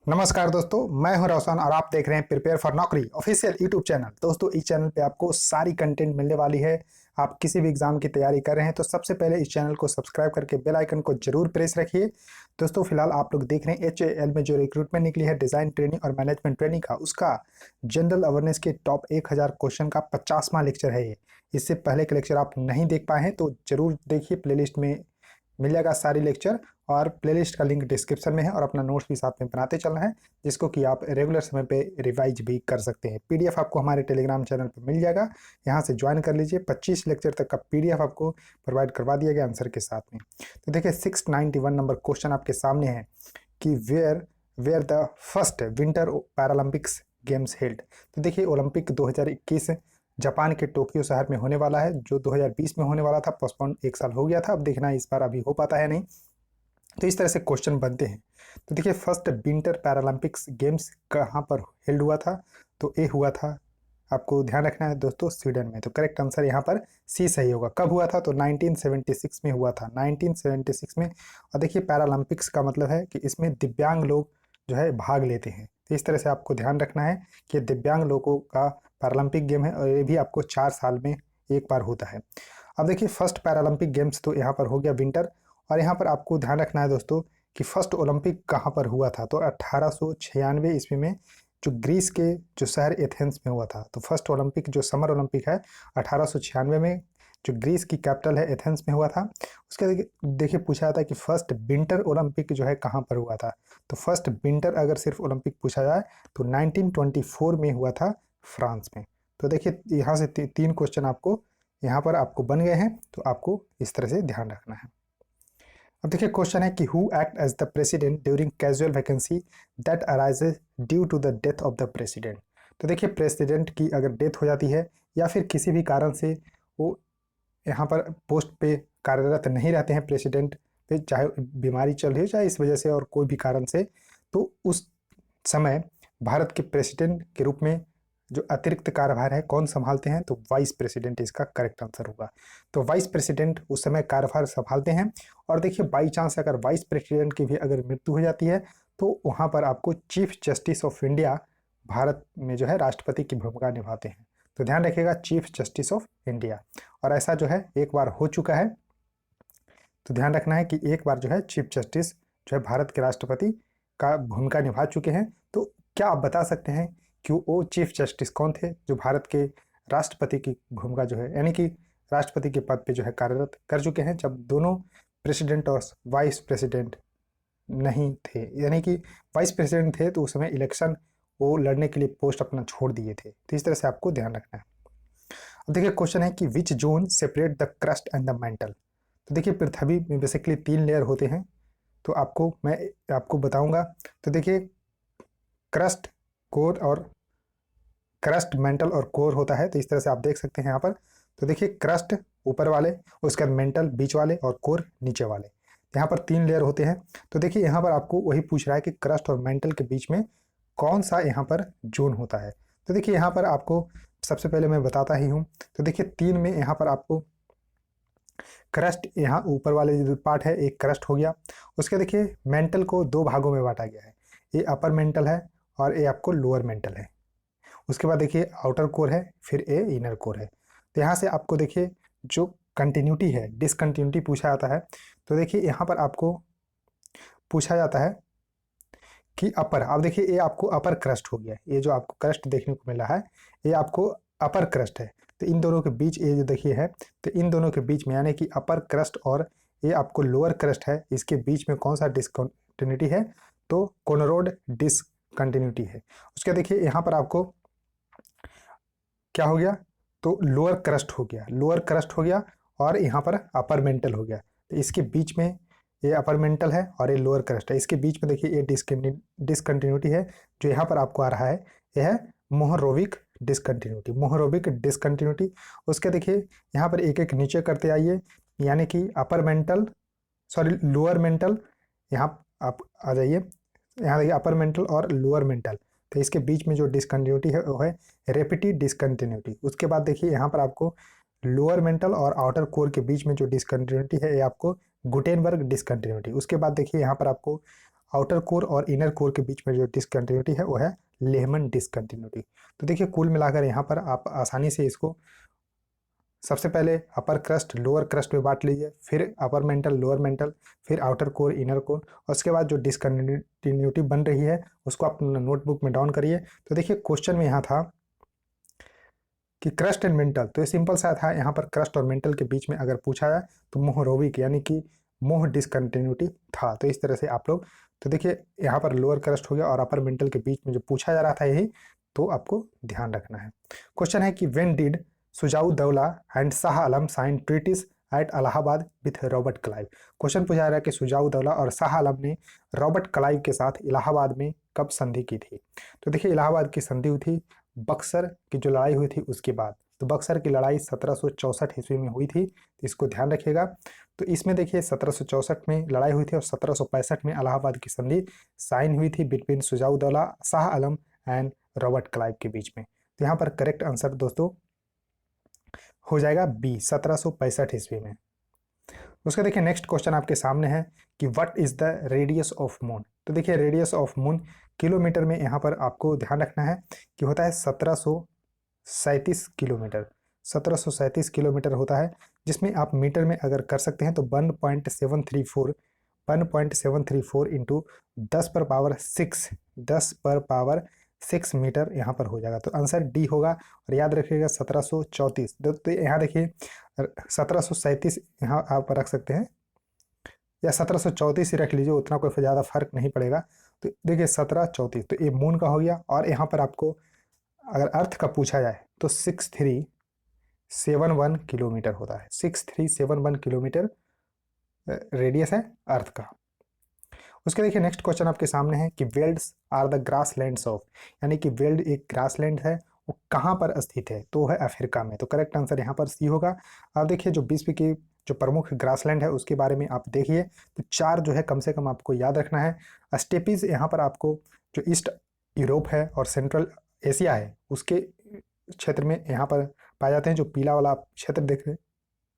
नमस्कार दोस्तों, मैं हूं रोशन और आप देख रहे हैं प्रिपेयर फॉर नौकरी ऑफिशियल यूट्यूब चैनल। दोस्तों, इस चैनल पे आपको सारी कंटेंट मिलने वाली है। आप किसी भी एग्जाम की तैयारी कर रहे हैं तो सबसे पहले इस चैनल को सब्सक्राइब करके बेल आइकन को जरूर प्रेस रखिए। दोस्तों, फिलहाल आप लोग देख रहे हैं HAL में जो रिक्रूटमेंट निकली है डिज़ाइन ट्रेनिंग और मैनेजमेंट ट्रेनिंग का, उसका जनरल अवेयरनेस के टॉप 1000 क्वेश्चन का 50वां लेक्चर है ये। इससे पहले के लेक्चर आप नहीं देख पाए हैं तो जरूर देखिए, प्लेलिस्ट में मिल जाएगा सारी लेक्चर और प्लेलिस्ट का लिंक डिस्क्रिप्शन में है। और अपना नोट्स भी साथ में बनाते चलना है, जिसको कि आप रेगुलर समय पे रिवाइज भी कर सकते हैं। पीडीएफ आपको हमारे टेलीग्राम चैनल पर मिल जाएगा, यहाँ से ज्वाइन कर लीजिए। 25 लेक्चर तक का पीडीएफ आपको प्रोवाइड करवा दिया गया आंसर के साथ में। तो देखिए, 691 नंबर क्वेश्चन आपके सामने है कि where where the first winter Paralympics games held. तो देखिए, ओलंपिक 2021 जापान के टोक्यो शहर में होने वाला है, जो 2020 में होने वाला था, पोस्टपोन 1 साल हो गया था। अब देखना इस बार अभी हो पाता है नहीं। तो इस तरह से क्वेश्चन बनते हैं। तो देखिए, फर्स्ट विंटर पैरालंपिक्स गेम्स कहाँ पर हेल्ड हुआ था? तो ए हुआ था, आपको ध्यान रखना है दोस्तों, स्वीडन में। तो करेक्ट आंसर यहाँ पर सी सही होगा। कब हुआ था? तो 1976 में हुआ था, 1976 में। और देखिए, पैरालंपिक्स का मतलब है कि इसमें दिव्यांग लोग जो है भाग लेते हैं। तो इस तरह से आपको ध्यान रखना है कि दिव्यांग लोगों का पैरालंपिक गेम है और ये भी आपको 4 साल में एक बार होता है। अब देखिए, फर्स्ट पैरालंपिक गेम्स तो यहाँ पर हो गया विंटर। और यहाँ पर आपको ध्यान रखना है दोस्तों कि फर्स्ट ओलंपिक कहाँ पर हुआ था? तो 1896 ईस्वी में, जो ग्रीस के जो शहर एथेंस में हुआ था। तो फर्स्ट ओलंपिक जो समर ओलंपिक है 1896 में, जो ग्रीस की कैपिटल है एथेंस में हुआ था। उसके देखिए पूछा जाता है कि फर्स्ट विंटर ओलंपिक जो है कहाँ पर हुआ था? तो फर्स्ट विंटर अगर सिर्फ ओलंपिक पूछा जाए तो 1924 में हुआ था, फ्रांस में। तो देखिए, यहाँ से 3 क्वेश्चन आपको यहाँ पर आपको बन गए हैं, तो आपको इस तरह से ध्यान रखना है। अब देखिए, क्वेश्चन है कि who act as the president during casual vacancy that arises due to the death of the president. तो देखिए, प्रेसिडेंट की अगर डेथ हो जाती है या फिर किसी भी कारण से वो यहाँ पर पोस्ट पे कार्यरत नहीं रहते हैं प्रेसिडेंट पे, चाहे बीमारी चल रही हो चाहे इस वजह से और कोई भी कारण से, तो उस समय भारत के प्रेसिडेंट के रूप में जो अतिरिक्त कार्यभार है कौन संभालते हैं? तो वाइस प्रेसिडेंट इसका करेक्ट आंसर होगा। तो वाइस प्रेसिडेंट उस समय कार्यभार संभालते हैं। और देखिए, बाई चांस अगर वाइस प्रेसिडेंट की भी अगर मृत्यु हो जाती है तो वहाँ पर आपको chief justice of India Bharat में जो है राष्ट्रपति की भूमिका निभाते हैं। तो ध्यान रखिएगा, चीफ जस्टिस ऑफ इंडिया। और ऐसा जो है एक बार हो चुका है। तो ध्यान रखना है कि एक बार जो है चीफ जस्टिस जो है भारत के राष्ट्रपति का भूमिका निभा चुके हैं। तो क्या आप बता सकते हैं कि वो चीफ जस्टिस कौन थे जो भारत के राष्ट्रपति की भूमिका जो है, यानी कि राष्ट्रपति के पद पे जो है कार्यरत कर चुके हैं, जब दोनों प्रेसिडेंट और वाइस प्रेसिडेंट नहीं थे? यानी कि वाइस प्रेसिडेंट थे तो उस समय इलेक्शन वो लड़ने के लिए पोस्ट अपना छोड़ दिए थे। तो इस तरह से आपको ध्यान रखना है। अब देखिए, क्वेश्चन है कि which zone separate the crust and the mantle. तो देखिए, पृथ्वी में बेसिकली 3 लेयर होते हैं, तो मैं आपको बताऊंगा। तो देखिए, क्रस्ट, कोर और क्रस्ट, मेंटल और कोर होता है। तो इस तरह से आप देख सकते हैं यहाँ पर। तो देखिए, क्रस्ट ऊपर वाले, उसके बाद मेंटल बीच वाले और कोर नीचे वाले। यहाँ पर 3 लेयर होते हैं। तो देखिए, यहाँ पर आपको वही पूछ रहा है कि क्रस्ट और मेंटल के बीच में कौन सा यहाँ पर जोन होता है। तो देखिए, यहाँ पर आपको सबसे पहले मैं बताता ही हूँ। तो देखिए, 3 में यहाँ पर आपको क्रस्ट, यहाँ ऊपर वाले जो पार्ट है एक क्रस्ट हो गया। उसके देखिए, मेंटल को 2 भागों में बांटा गया है, ये अपर मेंटल है और ये आपको लोअर मेंटल है। उसके बाद देखिए, आउटर कोर है, फिर ये इनर कोर है। तो यहाँ से आपको देखिए जो कंटिन्यूटी है, डिसकंटिन्यूटी पूछा जाता है। तो देखिए, यहाँ पर आपको पूछा जाता है कि अपर, आप देखिए ये आपको अपर क्रस्ट हो गया, ये जो आपको क्रस्ट देखने को मिला है ये आपको अपर क्रस्ट है। तो इन दोनों के बीच ये जो देखिए है, तो इन दोनों के बीच में यानी कि अपर क्रस्ट और ये आपको लोअर क्रस्ट है, इसके बीच में कौन सा डिसकंटिन्यूटी है? तो कोनरोड डिसकंटिन्यूटी है। उसके देखिए, यहाँ पर आपको क्या हो गया? तो लोअर क्रस्ट हो गया, लोअर क्रस्ट हो गया और यहाँ पर अपर मेंटल हो गया। तो इसके बीच में ये अपर मेंटल है और ये लोअर क्रस्ट है, इसके बीच में देखिए ये डिसकंटिन्यूटी है जो यहाँ पर आपको आ रहा है, यह है मोहरोविक डिसकंटिन्यूटी, मोहरोविक डिसकंटिन्यूटी। उसके देखिए, यहाँ पर एक एक नीचे करते आइए, यानी कि upper mantle, sorry lower mental, यहाँ आप आ जाइए, यहाँ देखिए अपर मेंटल और लोअर मेंटल। तो इसके बीच में जो डिसकंटिन्यूटी है वो है रेपिटिव डिसकंटिन्यूटी। उसके बाद देखिए, यहाँ पर आपको लोअर मेंटल और आउटर कोर के बीच में जो डिसकंटिन्यूटी है ये आपको गुटेनबर्ग डिसकंटिन्यूटी। उसके बाद देखिए, यहाँ पर आपको आउटर कोर और इनर कोर के बीच में जो डिसकंटिन्यूटी है वो है लेहमन डिसकंटिन्यूटी। तो देखिए कुल मिलाकर यहाँ पर आप आसानी से इसको सबसे पहले अपर क्रस्ट लोअर क्रस्ट में बांट लीजिए, फिर अपर मेंटल लोअर मेंटल, फिर आउटर कोर इनर कोर, और उसके बाद जो डिसकंटिन्यूटी बन रही है उसको आप नोटबुक में डाउन करिए। तो देखिए क्वेश्चन में यहाँ था कि क्रस्ट एंड मेंटल, तो ये सिंपल सा था, यहाँ पर क्रस्ट और मेंटल के बीच में अगर पूछा जाए तो मोहरोविक यानी कि मोह डिसकंटिन्यूटी था। तो इस तरह से आप लोग, तो देखिए यहाँ पर लोअर क्रस्ट हो गया और अपर मेंटल के बीच में जो पूछा जा रहा था यही, तो आपको ध्यान रखना है। क्वेश्चन है कि when did Shujauddaula and Shah Alam sign treaties at Allahabad with Robert Clive. Question पूछा जा रहा है कि सुजाउद्दौला और शाह आलम ने रॉबर्ट क्लाइव के साथ इलाहाबाद में कब संधि की थी। तो देखिए इलाहाबाद की संधि हुई थी बक्सर की जो लड़ाई हुई थी उसके बाद। तो बक्सर की लड़ाई 1764 ईस्वी में हुई थी, तो इसको ध्यान रखिएगा। तो इसमें देखिए 1764 में लड़ाई हुई थी और 1765 में इलाहाबाद की संधि साइन हुई थी between Shuja-ud-Daula, Shah Alam and Robert Clive के बीच में। तो यहाँ पर करेक्ट आंसर दोस्तों हो जाएगा बी, 1765 ईस्वी में। उसका देखिए नेक्स्ट क्वेश्चन आपके सामने है कि what is the radius of moon. तो देखिए रेडियस ऑफ मून किलोमीटर में यहाँ पर आपको ध्यान रखना है कि होता है 1737 किलोमीटर। 1737 किलोमीटर होता है, जिसमें आप मीटर में अगर कर सकते हैं तो 1.734 इंटू 10 पर पावर 6 मीटर यहाँ पर हो जाएगा। तो आंसर डी होगा। और याद रखिएगा 1734, तो यहाँ देखिए 1737 यहाँ आप रख सकते हैं या 1734 ही रख लीजिए, उतना कोई ज़्यादा फर्क नहीं पड़ेगा। तो देखिए 1734, तो ये मून का हो गया। और यहाँ पर आपको अगर अर्थ का पूछा जाए तो 6371 किलोमीटर होता है। 6371 किलोमीटर रेडियस है अर्थ का। उसके देखिए नेक्स्ट क्वेश्चन आपके सामने है कि velds are the grasslands of, यानी कि वेल्ड एक ग्रास लैंड है, वो कहाँ पर स्थित है, तो है अफ्रीका में। तो करेक्ट आंसर यहाँ पर सी होगा। अब देखिए जो विश्व की जो प्रमुख ग्रासलैंड है उसके बारे में आप देखिए, तो 4 जो है कम से कम आपको याद रखना है। स्टेपीज यहाँ पर आपको जो ईस्ट यूरोप है और सेंट्रल एशिया है उसके क्षेत्र में यहाँ पर पाए जाते हैं। जो पीला वाला क्षेत्र देख रहे हैं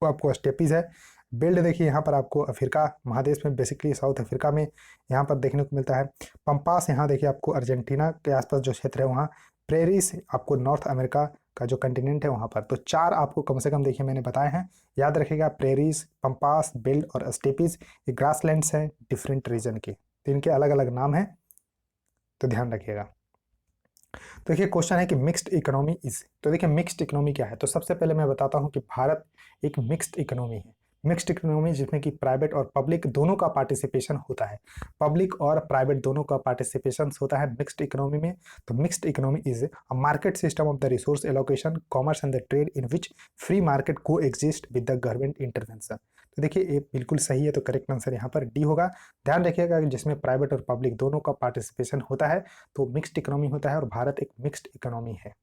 वो आपको स्टेपीज है। बेल्ट देखिए यहाँ पर आपको अफ्रीका महादेश में, बेसिकली साउथ अफ्रीका में यहाँ पर देखने को मिलता है। पंपास यहाँ देखिए आपको अर्जेंटीना के आसपास जो क्षेत्र है वहाँ। प्रेरिस आपको नॉर्थ अमेरिका का जो कंटिनेंट है वहाँ पर। तो 4 आपको कम से कम देखिए मैंने बताए हैं, याद रखिएगा। प्रेरिस, पंपास, बेल्ट और स्टेपीज ये ग्रासलैंड्स हैं डिफरेंट रीजन के, तो इनके अलग अलग नाम हैं, तो ध्यान रखिएगा। तो देखिए क्वेश्चन है कि मिक्स्ड इकोनॉमी इज, तो देखिए मिक्स्ड इकोनॉमी क्या है। तो सबसे पहले मैं बताता हूँ कि भारत एक मिक्स्ड इकोनॉमी है। मिक्स्ड इकोनॉमी जिसमें कि प्राइवेट और पब्लिक दोनों का पार्टिसिपेशन होता है। पब्लिक और प्राइवेट दोनों का पार्टिसिपेशन होता है मिक्स्ड इकोनॉमी में। तो mixed economy is a market system of the resource allocation, commerce and the trade in which free market coexist with the government intervention. तो देखिए ये बिल्कुल सही है, तो करेक्ट आंसर यहाँ पर डी होगा। ध्यान रखिएगा कि जिसमें प्राइवेट और पब्लिक दोनों का पार्टिसिपेशन होता है तो मिक्स्ड इकोनॉमी होता है, और भारत एक मिक्स्ड इकोनॉमी है।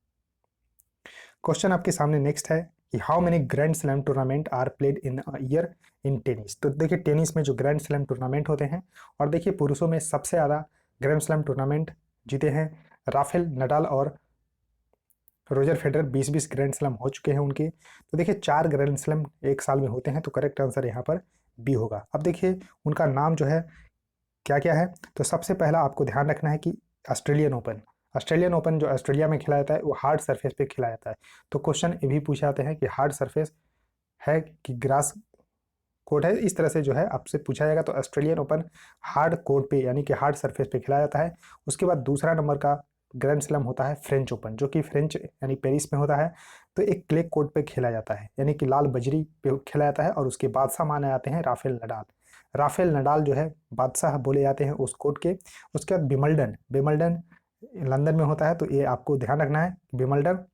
क्वेश्चन आपके सामने नेक्स्ट है कि how many Grand Slam tournament are played in a year in tennis. तो देखिए टेनिस में जो ग्रैंड स्लैम टूर्नामेंट होते हैं, और देखिए पुरुषों में सबसे ज़्यादा ग्रैंड स्लैम टूर्नामेंट जीते हैं राफेल नडाल और रोजर फेडरर। 20-20 ग्रैंड स्लैम हो चुके हैं उनके। तो देखिए 4 ग्रैंड स्लैम एक साल में होते हैं, तो करेक्ट आंसर यहाँ पर बी होगा। अब देखिए उनका नाम जो है क्या क्या है। तो सबसे पहला आपको ध्यान रखना है कि ऑस्ट्रेलियन ओपन। ऑस्ट्रेलियन ओपन जो ऑस्ट्रेलिया में खेला जाता है वो हार्ड सरफेस पे खेला जाता है। तो क्वेश्चन ये भी पूछे जाते हैं कि हार्ड सरफेस है कि ग्रास कोर्ट है, इस तरह से जो है आपसे पूछा जाएगा। तो ऑस्ट्रेलियन ओपन हार्ड कोर्ट पे यानी कि हार्ड सरफेस पे खेला जाता है। उसके बाद दूसरा नंबर का ग्रैंड स्लैम होता है फ्रेंच ओपन, जो कि फ्रेंच यानी पेरिस में होता है। तो एक क्ले कोर्ट पे खेला जाता है यानी कि लाल बजरी पे खेला जाता है, और उसके बादशाह माने जाते हैं राफेल नडाल। राफेल नडाल जो है बादशाह बोले जाते हैं उस कोर्ट के। उसके बाद विमल्डन, विमल्डन लंदन में होता है, तो ये आपको ध्यान रखना है। विमल्डन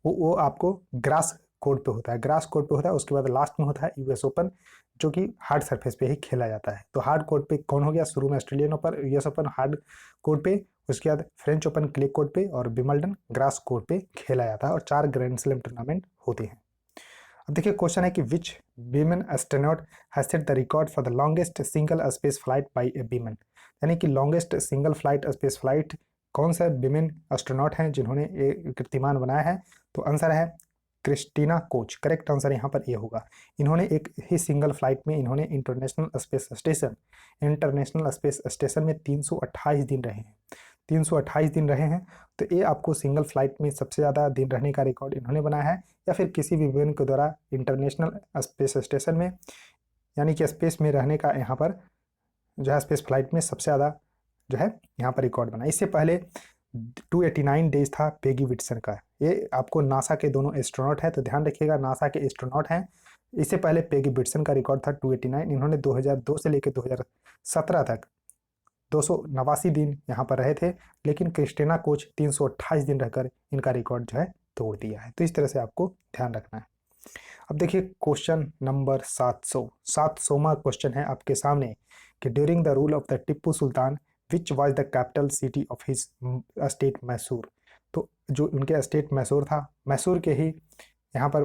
वो आपको ग्रास कोर्ट पे होता है, ग्रास कोर्ट पे होता है। उसके बाद लास्ट में होता है यूएस ओपन, जो कि हार्ड सरफेस पे ही खेला जाता है। तो हार्ड कोर्ट पे कौन हो गया, शुरू में Australian open, US open hard court पे, उसके बाद फ्रेंच ओपन क्ले कोर्ट पे, और विमल्डन ग्रास कोर्ट पे खेला जाता है। और 4 ग्रैंड स्लैम टूर्नामेंट होते हैं। अब देखिए क्वेश्चन है कि which women astronaut has set the record for the longest single space flight by a women, यानी कि longest single flight space flight कौन सा विमेन एस्ट्रोनॉट हैं जिन्होंने ये कीर्तिमान बनाया है। तो आंसर है क्रिस्टीना कोच, करेक्ट आंसर यहाँ पर ये होगा। इन्होंने एक ही सिंगल फ्लाइट में इन्होंने इंटरनेशनल स्पेस स्टेशन में 328 दिन रहे हैं, 328 दिन रहे हैं। तो ये आपको सिंगल फ्लाइट में सबसे ज़्यादा दिन रहने का रिकॉर्ड इन्होंने बनाया है, या फिर किसी भी विमान के द्वारा इंटरनेशनल स्पेस स्टेशन में यानी कि स्पेस में रहने का यहाँ पर जो है स्पेस फ्लाइट में सबसे ज़्यादा जो है यहाँ पर रिकॉर्ड बना। इससे पहले 289 डेज था पेगी विट्सन का। ये आपको नासा के दोनों एस्ट्रोनॉट हैं, तो ध्यान रखिएगा नासा के एस्ट्रोनॉट हैं। इससे पहले पेगी विट्सन का रिकॉर्ड था 289। इन्होंने 2002 से लेकर 2017 तक 289 दिन यहाँ पर रहे थे, लेकिन क्रिस्टीना कोच 328 दिन रहकर इनका रिकॉर्ड जो है तोड़ दिया है। तो इस तरह से आपको ध्यान रखना है। अब देखिए क्वेश्चन नंबर 700वां क्वेश्चन है आपके सामने कि during the rule of the Tipu Sultan which was the capital city of his state Mysore. तो जो उनके स्टेट मैसूर था, मैसूर के ही यहाँ पर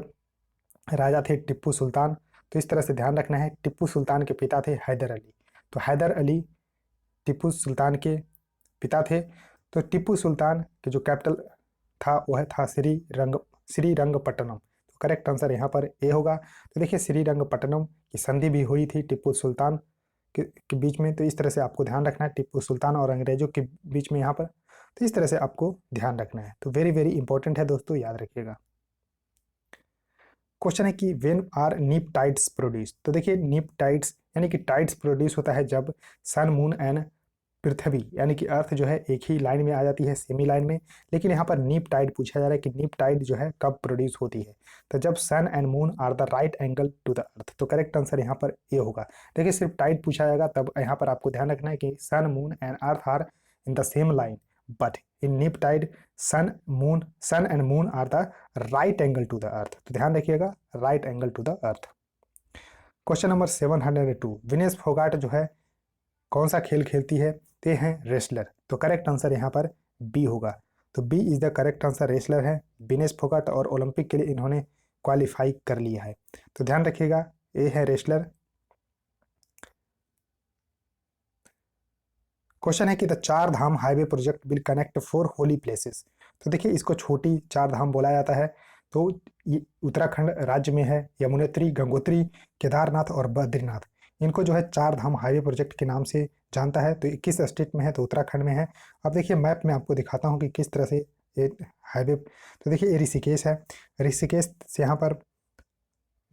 राजा थे टिप्पू सुल्तान। तो इस तरह से ध्यान रखना है। टिप्पू सुल्तान के पिता थे हैदर अली। तो हैदर अली टिप्पू सुल्तान के पिता थे। तो टिप्पू सुल्तान के जो कैपिटल था वह था श्रीरंगपट्टनम। तो करेक्ट आंसर यहाँ पर ए होगा। तो देखिए श्रीरंगपट्टनम की संधि भी हुई थी टिप्पू सुल्तान के बीच में। तो इस तरह से आपको ध्यान रखना है, टिप्पू सुल्तान और अंग्रेजों के बीच में यहाँ पर। तो इस तरह से आपको ध्यान रखना है। तो वेरी वेरी इंपॉर्टेंट है दोस्तों, याद रखिएगा। क्वेश्चन है कि व्हेन आर नीप टाइड्स प्रोड्यूस। तो देखिए नीप टाइड्स यानी कि टाइड्स प्रोड्यूस होता है जब सन मून एंड पृथ्वी यानी कि अर्थ जो है एक ही लाइन में आ जाती है, सेमी लाइन में। लेकिन यहाँ पर नीप टाइड पूछा जा रहा है कि नीप टाइड जो है कब प्रोड्यूस होती है। तो जब sun and moon are the right angle to the earth. तो करेक्ट आंसर यहाँ पर ये होगा। देखिए सिर्फ टाइड पूछा जाएगा तब यहाँ पर आपको ध्यान रखना है कि sun moon and earth are in the same line, but in neap tide sun and moon are the right angle to the earth. तो ध्यान रखिएगा, right angle to the earth. Question number 702, Vinesh Phogat जो है कौन सा खेल खेलती है? ते हैं रेसलर। तो करेक्ट आंसर यहाँ पर बी होगा। तो B is the correct answer, wrestler है विनेश फोगाट और ओलंपिक के लिए इन्होंने क्वालिफाई कर लिया है। तो ध्यान रखिएगा, ए है रेसलर। क्वेश्चन है कि the Char Dham highway project will connect 4 holy places. तो देखिए इसको छोटी चार धाम बोला जाता है। तो ये उत्तराखंड राज्य में है, यमुनोत्री, गंगोत्री, केदारनाथ और बद्रीनाथ। इनको जो है चार धाम हाईवे प्रोजेक्ट के नाम से जानता है। तो किस स्टेट में है? तो उत्तराखंड में है। अब देखिए मैप में आपको दिखाता हूँ कि किस तरह से ये हाईवे। तो देखिए ये ऋषिकेश है, ऋषिकेश से यहाँ पर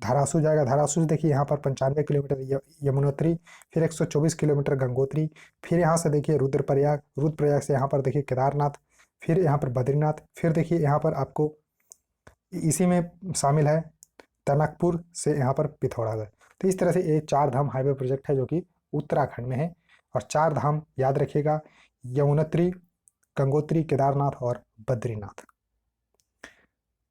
धारासू जाएगा, धारासू से देखिए यहाँ पर 95 किलोमीटर यमुनोत्री, फिर 124 किलोमीटर गंगोत्री, फिर यहाँ से देखिए रुद्रप्रयाग से यहाँ पर देखिए केदारनाथ, फिर यहाँ पर बद्रीनाथ, फिर देखिए यहाँ पर आपको इसी में शामिल है टनकपुर से यहाँ पर पिथौरागढ़। तो इस तरह से ये चार धाम हाईवे प्रोजेक्ट है जो कि उत्तराखंड में है। और चार धाम याद रखिएगा, यमुनोत्री, गंगोत्री, केदारनाथ और बद्रीनाथ।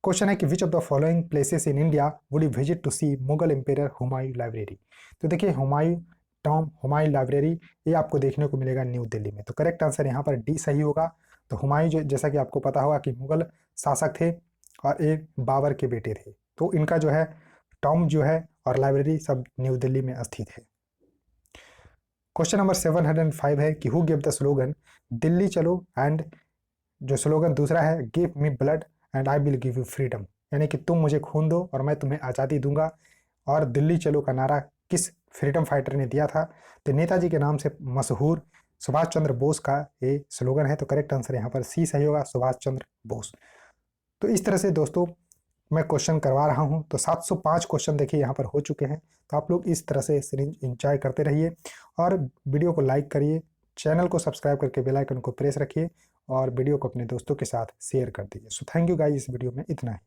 क्वेश्चन है कि which of the following places in India would you visit to see Mughal empire Humayun library. तो देखिए हुमायूं लाइब्रेरी ये आपको देखने को मिलेगा न्यू दिल्ली में। तो करेक्ट आंसर यहाँ पर डी सही होगा। तो हुमायूं जो जैसा कि आपको पता होगा कि मुगल शासक थे और एक बाबर के बेटे थे। तो इनका जो है टॉम जो है और लाइब्रेरी सब न्यू दिल्ली में स्थित है। क्वेश्चन नंबर 705 है कि who give the slogan Delhi चलो, एंड जो स्लोगन दूसरा है give me blood and I will give you freedom, यानी कि तुम मुझे खून दो और मैं तुम्हें आज़ादी दूंगा। और दिल्ली चलो का नारा किस फ्रीडम फाइटर ने दिया था? तो नेताजी के नाम से मशहूर सुभाष चंद्र बोस का ये स्लोगन है। तो करेक्ट आंसर यहाँ पर सी सही होगा, सुभाष चंद्र बोस। तो इस तरह से दोस्तों मैं क्वेश्चन करवा रहा हूं। तो 705 क्वेश्चन देखिए यहाँ पर हो चुके हैं। तो आप लोग इस तरह से सीरीज एंजॉय करते रहिए और वीडियो को लाइक करिए, चैनल को सब्सक्राइब करके बेल आइकन को प्रेस रखिए और वीडियो को अपने दोस्तों के साथ शेयर कर दीजिए। सो थैंक यू गाइस, इस वीडियो में इतना ही।